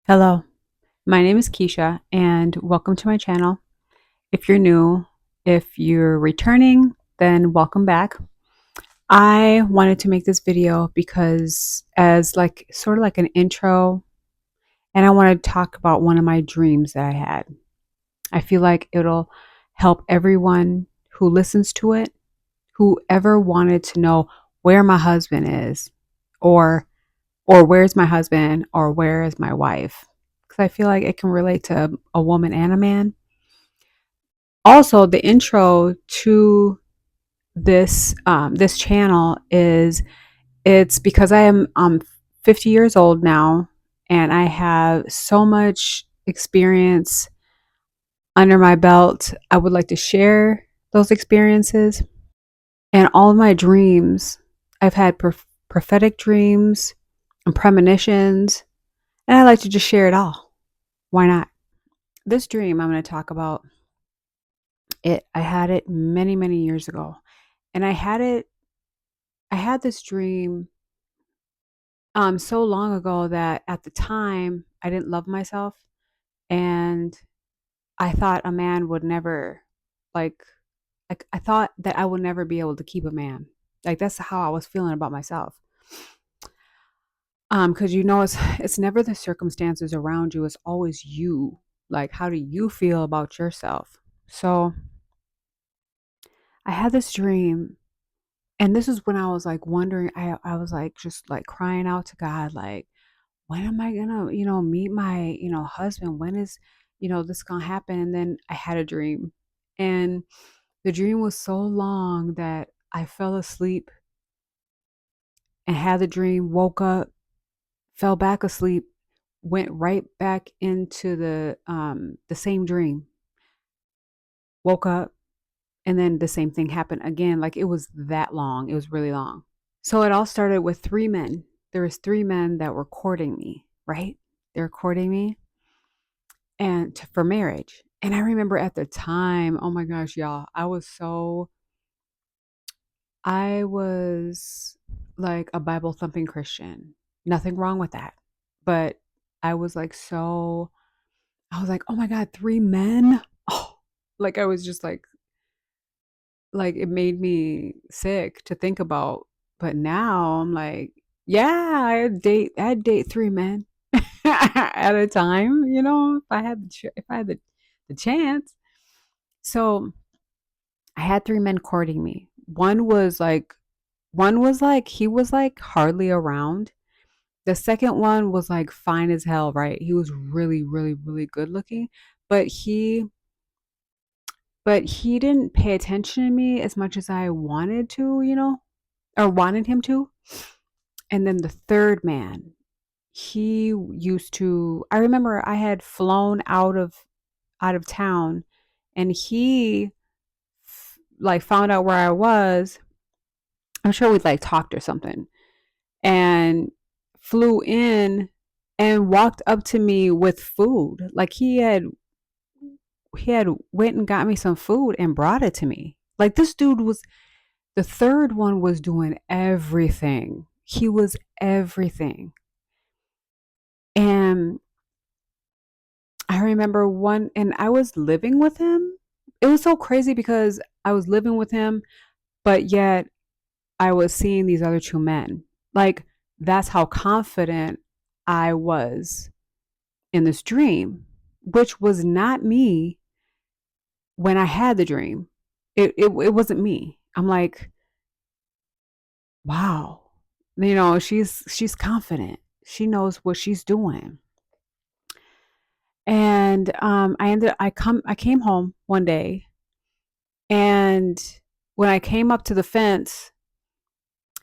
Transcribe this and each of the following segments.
Hello, my name is Keisha, and welcome to my channel. If you're new, if you're returning, then welcome back. I wanted to make this video because as like sort of like an intro, and I want to talk about one of my dreams that I had. I feel like it'll help everyone who listens to it, whoever wanted to know where my husband is, or where's my husband, or where is my wife, because I feel like it can relate to a woman and a man. Also, the intro to this channel is, it's because I am 50 years old now, and I have so much experience under my belt. I would like to share those experiences and all of my dreams. I've had prophetic dreams and premonitions, and I like to just share it all. Why not? This dream I'm going to talk about, I had it many, many years ago. And I had this dream so long ago that at the time I didn't love myself, and I thought a man would never, like, I thought that I would never be able to keep a man. Like, that's how I was feeling about myself. Because it's never the circumstances around you, it's always you. Like, how do you feel about yourself? So I had this dream, and this is when I was like wondering, I was like just like crying out to God, like, when am I gonna, meet my, husband? When is, this gonna happen? And then I had a dream. And the dream was so long that I fell asleep and had the dream, woke up, fell back asleep, went right back into the same dream, woke up, and then the same thing happened again. Like, it was that long. It was really long. So it all started with three men. There was three men that were courting me, right? They're courting me for marriage. And I remember at the time, oh my gosh, y'all, I was like a Bible thumping Christian. Nothing wrong with that. But I was like, I was like, oh my God, three men? Oh, like I was just like it made me sick to think about. But now I'm like, yeah, I'd date three men at a time, if I had the chance. So I had three men courting me. One was like he was like hardly around. The second one was like fine as hell, right? He was really, really, really good looking, but he didn't pay attention to me as much as I wanted to, or wanted him to. And then the third man, he used to, I remember I had flown out of town, and he like found out where I was. I'm sure we'd like talked or something, and flew in and walked up to me with food. Like, he had went and got me some food and brought it to me. Like, this dude was, the third one was doing everything. He was everything. And I remember one, and I was living with him. It was so crazy because I was living with him, but yet I was seeing these other two men. Like, that's how confident I was in this dream, which was not me when I had the dream. It wasn't me. I'm like, wow, she's confident. She knows what she's doing. And I came home one day, and when I came up to the fence,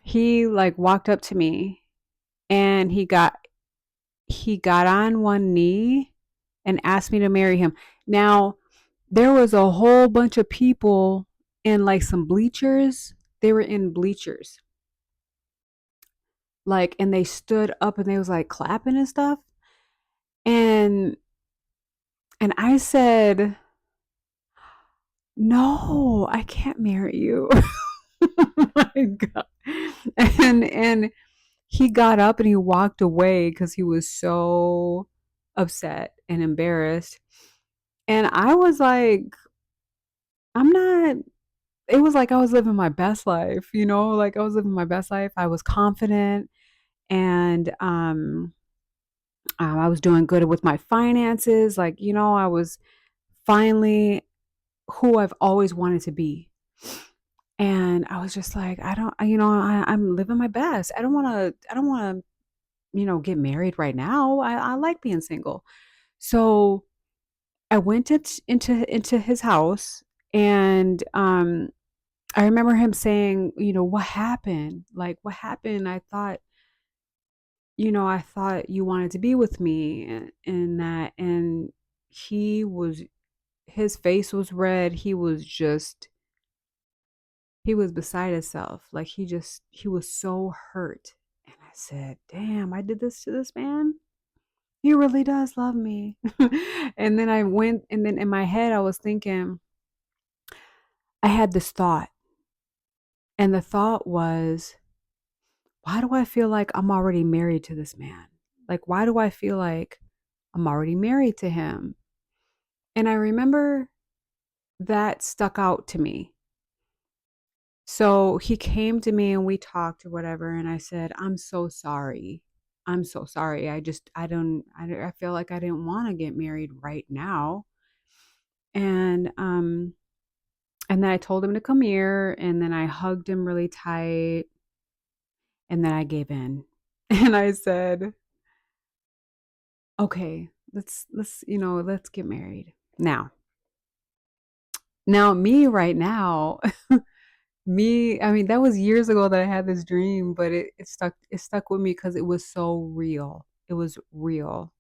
he like walked up to me, and he got on one knee and asked me to marry him. Now, there was a whole bunch of people in like some bleachers. They were in bleachers. Like, and they stood up and they was like clapping and stuff. And I said, "No, I can't marry you." My God. And he got up and he walked away because he was so upset and embarrassed. And I was like, I'm not, it was like I was living my best life, like I was living my best life. I was confident and I was doing good with my finances. Like, I was finally who I've always wanted to be. And I was just like, I don't, I'm living my best. I don't want to, get married right now. I like being single. So I went into his house and I remember him saying, what happened? Like, what happened? I thought you wanted to be with me and that. And he was, his face was red. He was beside himself. Like he was so hurt. And I said, damn, I did this to this man. He really does love me. And then I went, and then in my head, I was thinking, I had this thought. And the thought was, why do I feel like I'm already married to this man? Like, why do I feel like I'm already married to him? And I remember that stuck out to me. So he came to me and we talked or whatever. And I said, I'm so sorry. I'm so sorry. I feel like I didn't want to get married right now. And, and then I told him to come here and then I hugged him really tight and then I gave in. And I said, okay, let's get married. Now me right now, I mean, that was years ago that I had this dream, but it stuck with me because it was so real. It was real.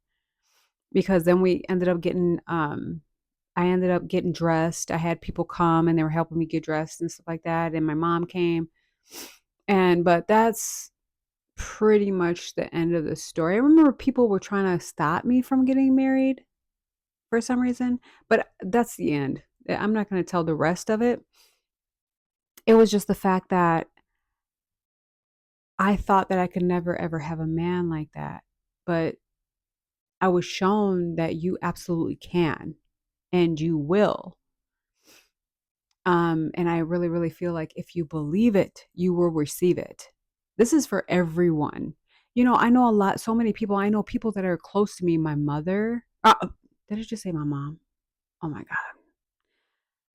Because then we ended up getting I ended up getting dressed. I had people come and they were helping me get dressed and stuff like that. And my mom came. But that's pretty much the end of the story. I remember people were trying to stop me from getting married for some reason, but that's the end. I'm not going to tell the rest of it. It was just the fact that I thought that I could never ever have a man like that. But I was shown that you absolutely can and you will. And I really, really feel like if you believe it, you will receive it. This is for everyone. I know so many people. I know people that are close to me. My mother. Did I just say my mom? Oh my God.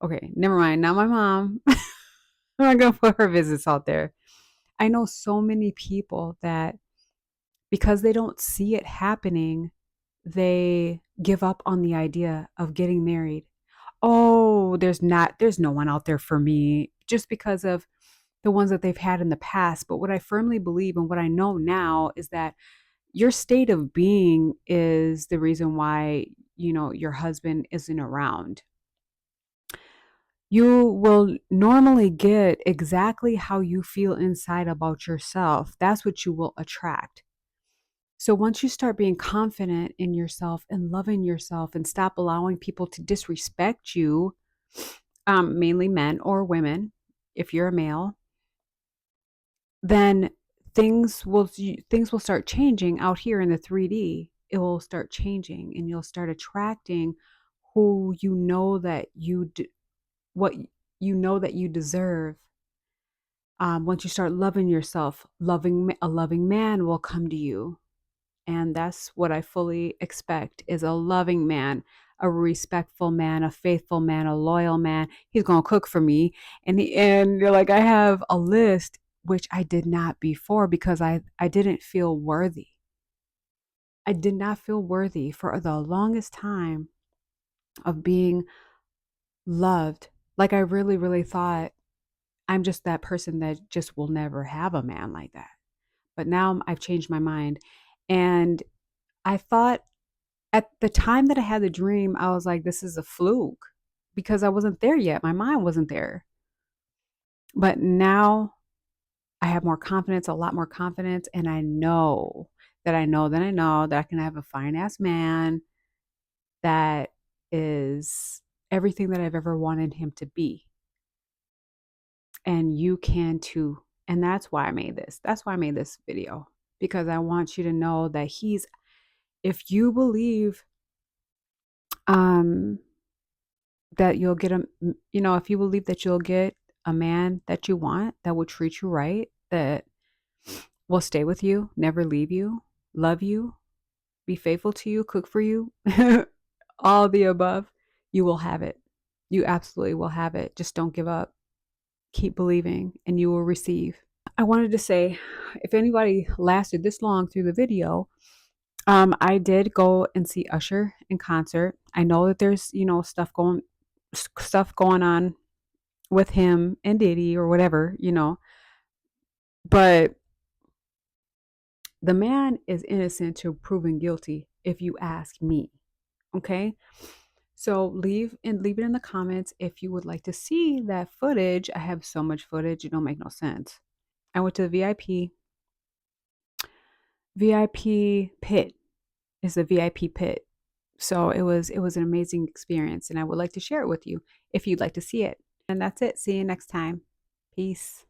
Okay, never mind. Not my mom. I'm not going to put her visits out there. I know so many people that because they don't see it happening, they give up on the idea of getting married. Oh, there's no one out there for me just because of the ones that they've had in the past. But what I firmly believe and what I know now is that your state of being is the reason why, your husband isn't around. You will normally get exactly how you feel inside about yourself. That's what you will attract. So once you start being confident in yourself and loving yourself and stop allowing people to disrespect you, mainly men or women, if you're a male, then things will start changing out here in the 3D. It will start changing, and you'll start attracting who you know that what you know that you deserve. Once you start loving yourself, a loving man will come to you. And that's what I fully expect is a loving man, a respectful man, a faithful man, a loyal man. He's going to cook for me. And you're like, I have a list, which I did not before because I didn't feel worthy. I did not feel worthy for the longest time of being loved. Like I really, really thought I'm just that person that just will never have a man like that. But now I've changed my mind. And I thought at the time that I had the dream, I was like, this is a fluke because I wasn't there yet. My mind wasn't there. But now I have more confidence, a lot more confidence. And I know that I can have a fine ass man that is everything that I've ever wanted him to be. And you can too. And that's why I made this. That's why I made this video because I want you to know that if you believe um that you'll get a if you believe that you'll get a man that you want, that will treat you right, that will stay with you, never leave you, love you, be faithful to you, cook for you, all the above, you will have it. You absolutely will have it. Just don't give up. Keep believing and you will receive. I wanted to say, if anybody lasted this long through the video, I did go and see Usher in concert. I know that there's, stuff going on with him and Diddy or whatever, but the man is innocent to proven guilty if you ask me. Okay? So leave it in the comments if you would like to see that footage. I have so much footage, it don't make no sense. I went to the VIP pit. It's a VIP pit. So it was an amazing experience and I would like to share it with you if you'd like to see it. And that's it. See you next time. Peace.